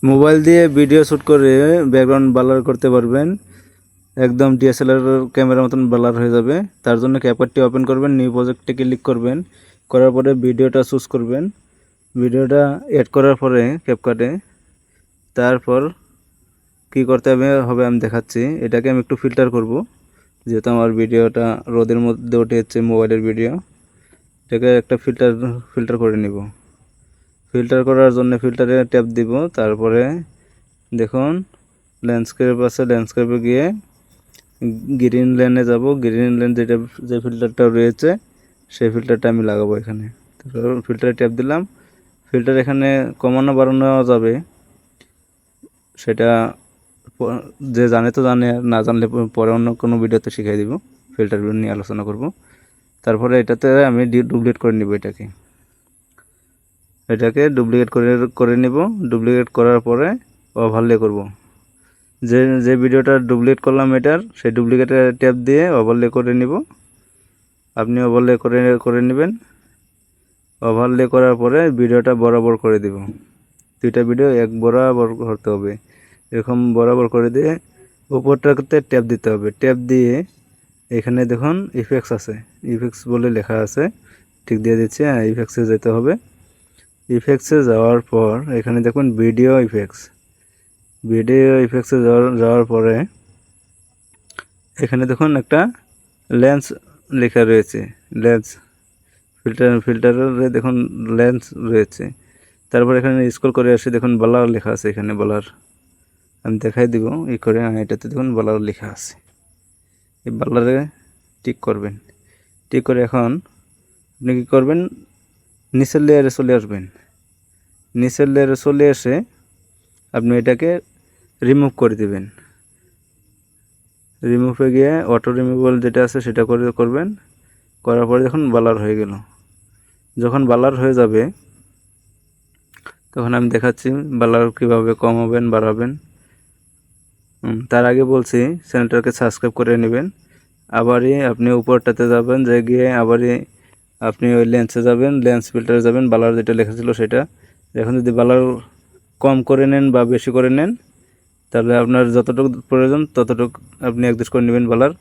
Mobile দিয়ে video shoot করে background blur করতে পারবেন, একদম ডিএসএলআর ক্যামেরার মতন ব্লার হয়ে যাবে। তার জন্য ক্যাপকাটটি ওপেন করবেন, নিউ প্রজেক্টে ক্লিক করবেন, করার পরে ভিডিওটা চুজ করবেন। ভিডিওটা এড করার পরে ক্যাপকাটে তারপর কি করতে হবে আমি দেখাচ্ছি। এটাকে আমি একটু ফিল্টার করব, যেহেতু আমার ভিডিওটা রোদের মধ্যে উঠে যাচ্ছে মোবাইলের ভিডিও। এটাকে একটা ফিল্টার করে নিব। ফিল্টার করার জন্য ফিল্টারে ট্যাপ দিব, তারপরে দেখুন ল্যান্ডস্কেপ আছে, ল্যান্ডস্কেপে গিয়ে গ্রিন লেনে যাব। গ্রিন লেন যে ফিল্টারটা রয়েছে সেই ফিল্টারটা আমি লাগাবো এখানে। তারপর ফিল্টারে ট্যাপ দিলাম। ফিল্টার এখানে কমানো বাড়ানো যাবে, সেটা যে জানে তো জানে, না জানলে পরে অন্য কোনো ভিডিওতে শিখিয়ে দিব, ফিল্টার নিয়ে আলোচনা করব। তারপরে এটাতে আমি ডুপ্লিকেট করে নিব। এটাকে ডুপ্লিকেট করে নিব। ডুপ্লিকেট করার পরে ওভারলে করব। যে ভিডিওটা ডুপ্লিকেট করলাম এটার, সেই ডুপ্লিকেটের ট্যাপ দিয়ে ওভারলে করে নিব। আপনি ওভারলে করে নেবেন। ওভারলে করার পরে ভিডিওটা বরাবর করে দিব। দুইটা ভিডিও এক বরাবর করতে হবে, এরকম বরাবর করে দিয়ে উপরটাতে ট্যাপ দিতে হবে। ট্যাপ দিয়ে এখানে দেখুন ইফেক্টস আছে, ইফেক্টস বলে লেখা আছে, ঠিক দিয়ে দিচ্ছি। হ্যাঁ, ইফেক্টসে যেতে হবে। ইফেক্টসে যাওয়ার পর এখানে দেখুন ভিডিও ইফেক্টসে যাওয়ার পরে এখানে দেখুন একটা লেন্স লেখা রয়েছে। লেন্স ফিল্টারে দেখুন লেন্স রয়েছে। তারপর এখানে স্ক্রল করে আসে, দেখুন ব্লার লেখা আছে। এখানে ব্লার আমি দেখাই দিব করে। এটাতে দেখুন ব্লার লেখা আছে, এই ব্লারে টিক করবেন। টিক করে এখন আপনি কী করবেন, নিচের লেয়ারে চলে আসবেন। নিচের লেয়ারে চলে এসে আপনি এটাকে রিমুভ করে দেবেন। রিমুভে গিয়ে অটো রিমুভাল যেটা আছে সেটা করবেন। করার পরে যখন ব্লার হয়ে গেল, যখন ব্লার হয়ে যাবে তখন আমি দেখাচ্ছি ব্লার কীভাবে কমাবেন বাড়াবেন। তার আগে বলছি চ্যানেলটাকে সাবস্ক্রাইব করে নেবেন। আবারই আপনি উপরটাতে যাবেন, যে গিয়ে আবারই আপনি ওই লেন্সে যাবেন, লেন্স ফিল্টারে যাবেন, ব্লার যেটা লেখা ছিল সেটা। এখন যদি ব্লার কম করে নেন বা বেশি করে নেন, তাহলে আপনার যতটুকু প্রয়োজন ততটুকু আপনি অ্যাডজাস্ট করে নেবেন ব্লার।